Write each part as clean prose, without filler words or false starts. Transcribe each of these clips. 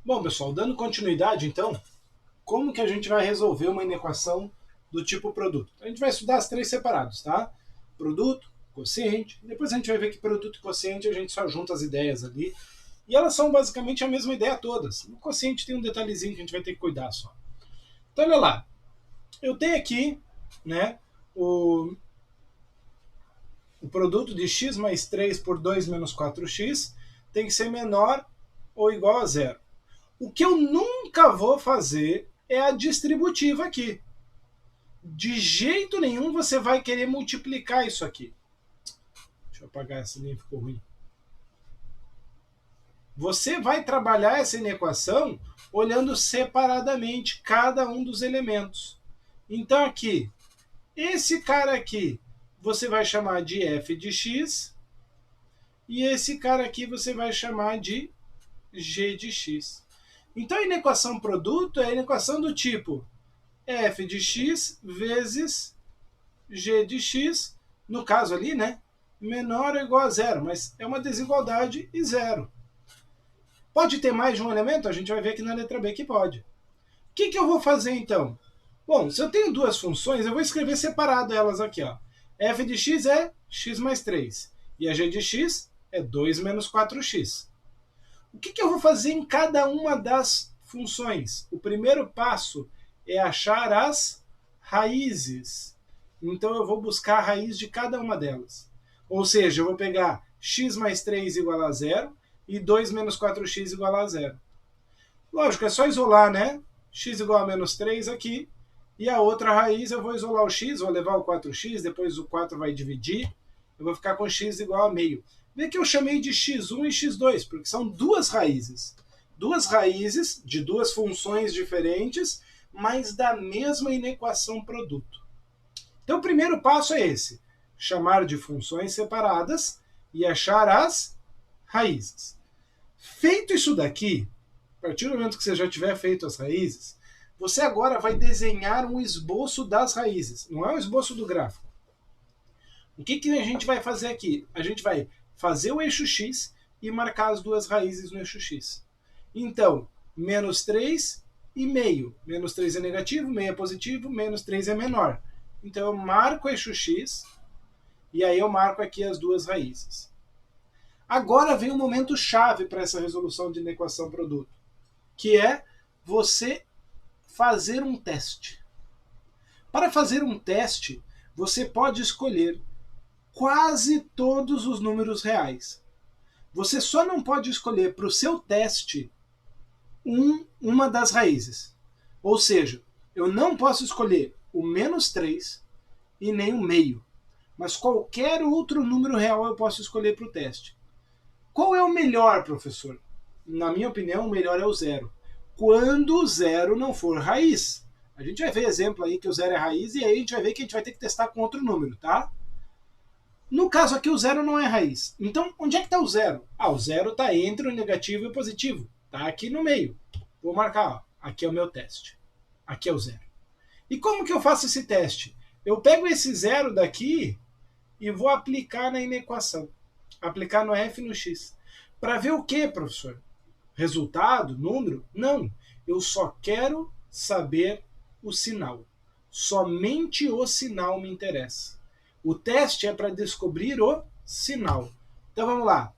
Bom, pessoal, dando continuidade, então, como que a gente vai resolver uma inequação do tipo produto? A gente vai estudar as três separados, tá? Produto, quociente, depois a gente vai ver que produto e quociente a gente só junta as ideias ali, e elas são basicamente a mesma ideia todas. No quociente tem um detalhezinho que a gente vai ter que cuidar só. Então, olha lá, eu tenho aqui, né, o produto de x mais 3 por 2 menos 4x tem que ser menor ou igual a zero. O que eu nunca vou fazer é a distributiva aqui. De jeito nenhum você vai querer multiplicar isso aqui. Deixa eu apagar essa linha, ficou ruim. Você vai trabalhar essa inequação olhando separadamente cada um dos elementos. Então aqui, esse cara aqui você vai chamar de f de x e esse cara aqui você vai chamar de g de x. Então a inequação produto é a inequação do tipo f de x vezes g de x, no caso ali, né, menor ou igual a zero, mas é uma desigualdade e zero. Pode ter mais de um elemento? A gente vai ver aqui na letra B que pode. O que eu vou fazer então? Bom, se eu tenho duas funções, eu vou escrever separado elas aqui. Ó. F de x é x mais 3 e a g de x é 2 menos 4x. O que eu vou fazer em cada uma das funções? O primeiro passo é achar as raízes. Então eu vou buscar a raiz de cada uma delas. Ou seja, eu vou pegar x mais 3 igual a zero e 2 menos 4x igual a zero. Lógico, é só isolar, né? X igual a menos 3 aqui. E a outra raiz eu vou isolar o x, vou levar o 4x, depois o 4 vai dividir. Eu vou ficar com x igual a meio. Vê que eu chamei de x1 e x2, porque são duas raízes. Duas raízes de duas funções diferentes, mas da mesma inequação produto. Então o primeiro passo é esse, chamar de funções separadas e achar as raízes. Feito isso daqui, a partir do momento que você já tiver feito as raízes, você agora vai desenhar um esboço das raízes, não é um esboço do gráfico. O que a gente vai fazer aqui? A gente vai fazer o eixo x e marcar as duas raízes no eixo x. Então, menos 3 e meio. Menos 3 é negativo, meio é positivo, menos 3 é menor. Então eu marco o eixo x e aí eu marco aqui as duas raízes. Agora vem um momento chave para essa resolução de inequação produto, que é você fazer um teste. Para fazer um teste, você pode escolher quase todos os números reais. Você só não pode escolher para o seu teste uma das raízes. Ou seja, eu não posso escolher o menos 3 e nem o meio. Mas qualquer outro número real eu posso escolher para o teste. Qual é o melhor, professor? Na minha opinião, o melhor é o zero. Quando o zero não for raiz. A gente vai ver exemplo aí que o zero é raiz e aí a gente vai ver que a gente vai ter que testar com outro número, tá? No caso aqui, o zero não é raiz. Então, onde é que está o zero? Ah, o zero está entre o negativo e o positivo. Está aqui no meio. Vou marcar, ó, aqui é o meu teste. Aqui é o zero. E como que eu faço esse teste? Eu pego esse zero daqui e vou aplicar na inequação. Aplicar no f e no x. Para ver o que, professor? Resultado? Número? Não. Eu só quero saber o sinal. Somente o sinal me interessa. O teste é para descobrir o sinal. Então vamos lá.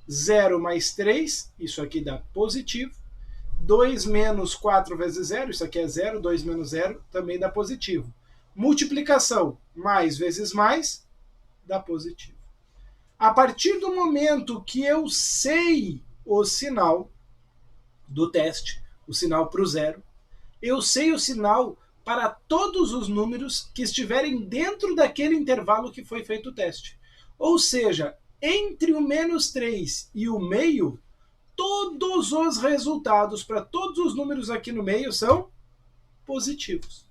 0 mais 3, isso aqui dá positivo. 2 menos 4 vezes 0, isso aqui é 0. 2 menos 0 também dá positivo. Multiplicação, mais vezes mais, dá positivo. A partir do momento que eu sei o sinal do teste, o sinal para o zero, eu sei o sinal para todos os números que estiverem dentro daquele intervalo que foi feito o teste. Ou seja, entre o menos 3 e o meio, todos os resultados para todos os números aqui no meio são positivos.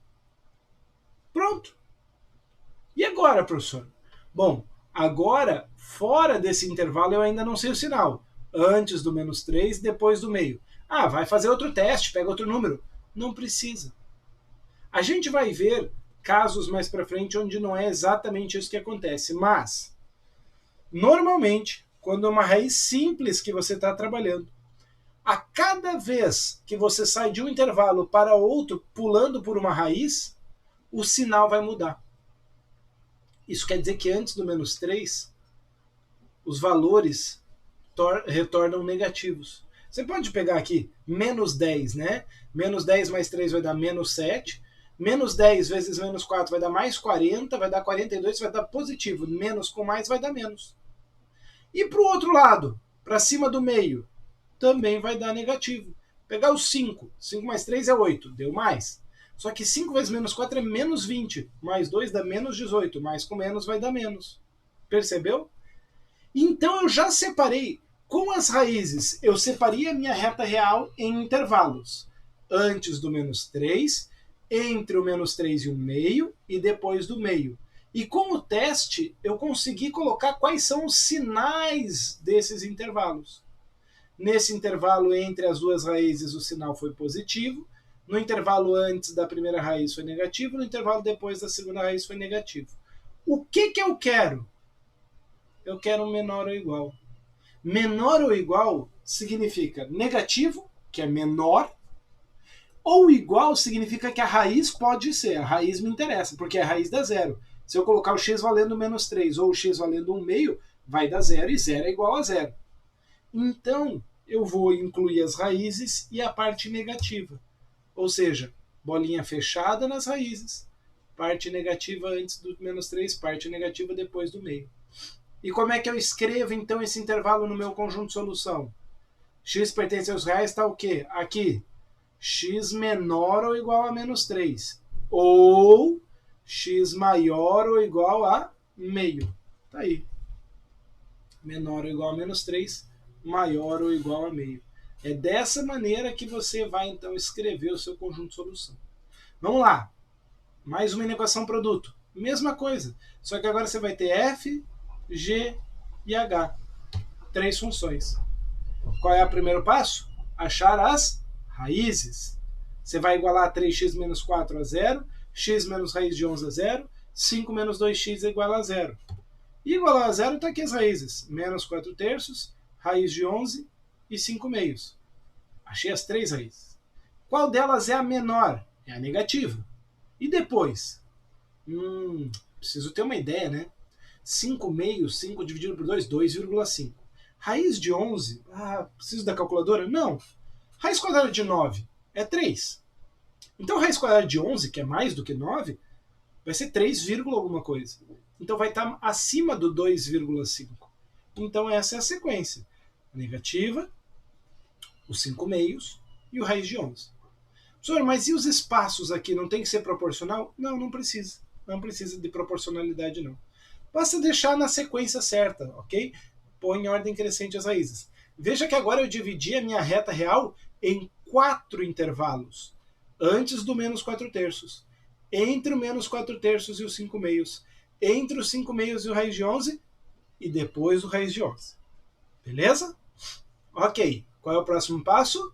Pronto. E agora, professor? Bom, agora, fora desse intervalo, eu ainda não sei o sinal. Antes do menos 3, depois do meio. Ah, vai fazer outro teste, pega outro número. Não precisa. A gente vai ver casos mais para frente onde não é exatamente isso que acontece, mas normalmente, quando é uma raiz simples que você está trabalhando, A cada vez que você sai de um intervalo para outro, pulando por uma raiz, o sinal vai mudar. Isso quer dizer que antes do menos 3, os valores retornam negativos. Você pode pegar aqui menos 10, né? Menos 10 mais 3 vai dar menos 7. Menos 10 vezes menos 4 vai dar mais 40, vai dar 42, vai dar positivo. Menos com mais vai dar menos. E para o outro lado, para cima do meio, também vai dar negativo. Pegar o 5. 5 mais 3 é 8, deu mais. Só que 5 vezes menos 4 é menos 20. Mais 2 dá menos 18. Mais com menos vai dar menos. Percebeu? Então eu já separei. Com as raízes, eu separei a minha reta real em intervalos. Antes do menos 3, entre o menos 3 e o meio, e depois do meio. E com o teste, eu consegui colocar quais são os sinais desses intervalos. Nesse intervalo entre as duas raízes, o sinal foi positivo. No intervalo antes da primeira raiz foi negativo. No intervalo depois da segunda raiz foi negativo. O que eu quero? Eu quero um menor ou igual. Menor ou igual significa negativo, que é menor, ou igual significa que a raiz pode ser. A raiz me interessa, porque a raiz dá zero. Se eu colocar o x valendo menos 3 ou o x valendo 1 meio, vai dar zero e zero é igual a zero. Então, eu vou incluir as raízes e a parte negativa. Ou seja, bolinha fechada nas raízes. Parte negativa antes do menos 3, parte negativa depois do meio. E como é que eu escrevo, então, esse intervalo no meu conjunto de solução? X pertence aos reais, está o quê? Aqui, x menor ou igual a menos 3. Ou x maior ou igual a meio. Está aí. Menor ou igual a menos 3, maior ou igual a meio. É dessa maneira que você vai, então, escrever o seu conjunto de solução. Vamos lá. Mais uma inequação produto. Mesma coisa. Só que agora você vai ter f, g e h. 3 funções. Qual é o primeiro passo? Achar as raízes. Você vai igualar 3x menos 4 a 0, x menos raiz de 11 a 0, 5 menos 2x é igual a 0. E igualar a 0 está aqui as raízes. Menos 4 terços, raiz de 11 e 5 meios. Achei as 3 raízes. Qual delas é a menor? É a negativa. E depois? Preciso ter uma ideia, né? 5 meios, 5 dividido por 2, 2,5. Raiz de 11, preciso da calculadora? Não. Raiz quadrada de 9 é 3. Então raiz quadrada de 11, que é mais do que 9, vai ser 3, alguma coisa. Então vai estar acima do 2,5. Então essa é a sequência. A negativa, os 5 meios e o raiz de 11. Professor, mas e os espaços aqui? Não tem que ser proporcional? Não, não precisa. Não precisa de proporcionalidade, não. Basta deixar na sequência certa, ok? Põe em ordem crescente as raízes. Veja que agora eu dividi a minha reta real em 4 intervalos. Antes do menos 4 terços. Entre o menos 4 terços e os 5 meios. Entre os 5 meios e o raiz de 11. E depois o raiz de 11. Beleza? Ok. Qual é o próximo passo?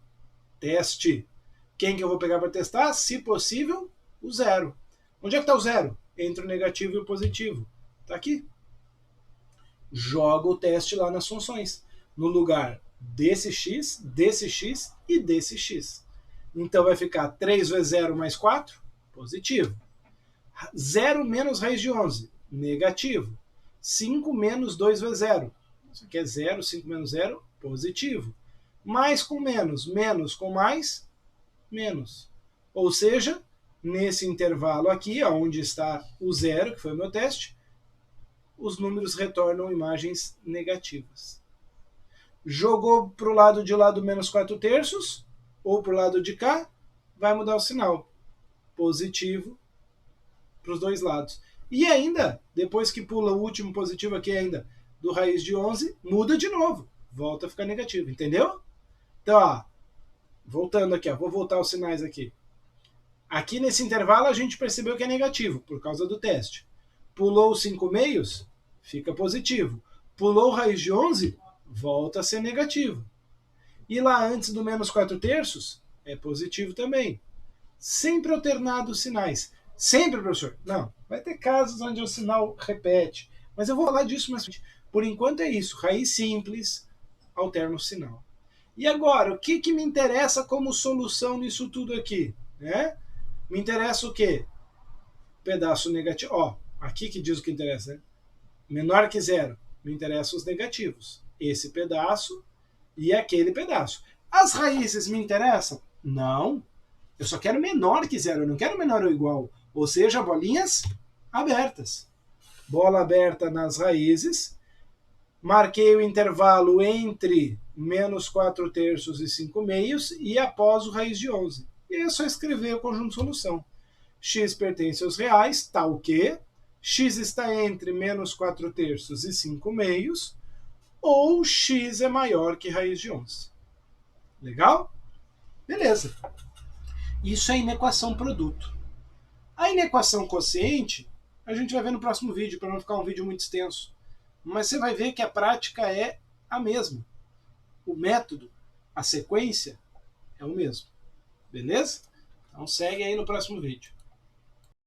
Teste. Quem que eu vou pegar para testar? Se possível, o zero. Onde é que está o zero? Entre o negativo e o positivo. Está aqui. Joga o teste lá nas funções. No lugar desse x e desse x. Então vai ficar 3 vezes 0 mais 4, positivo. 0 menos raiz de 11, negativo. 5 menos 2 vezes 0. Isso aqui é 0, 5 menos 0, positivo. Mais com menos com mais, menos. Ou seja, nesse intervalo aqui, onde está o zero, que foi o meu teste, os números retornam imagens negativas. Jogou para o lado de lá do menos 4 terços, ou para o lado de cá, vai mudar o sinal. Positivo para os dois lados. E ainda, depois que pula o último positivo aqui ainda, do raiz de 11, muda de novo. Volta a ficar negativo, entendeu? Então, ó, voltando aqui, ó, vou voltar os sinais aqui. Aqui nesse intervalo a gente percebeu que é negativo, por causa do teste. Pulou os 5 meios, fica positivo. Pulou raiz de 11, volta a ser negativo. E lá antes do menos 4 terços, é positivo também. Sempre alternado os sinais. Sempre, professor? Não. Vai ter casos onde o sinal repete. Mas eu vou falar disso mais. Por enquanto é isso. Raiz simples, alterna o sinal. E agora, o que me interessa como solução nisso tudo aqui? Né? Me interessa o quê? Pedaço negativo. Ó, aqui que diz o que interessa, né? Menor que zero. Me interessam os negativos. Esse pedaço e aquele pedaço. As raízes me interessam? Não. Eu só quero menor que zero. Eu não quero menor ou igual. Ou seja, bolinhas abertas. Bola aberta nas raízes. Marquei o intervalo entre menos 4 terços e 5 meios e após o raiz de 11. E aí é só escrever o conjunto de solução. X pertence aos reais, tal que x está entre menos 4 terços e 5 meios, ou x é maior que raiz de 11. Legal? Beleza. Isso é inequação produto. A inequação quociente, a gente vai ver no próximo vídeo, para não ficar um vídeo muito extenso. Mas você vai ver que a prática é a mesma. O método, a sequência, é o mesmo. Beleza? Então segue aí no próximo vídeo.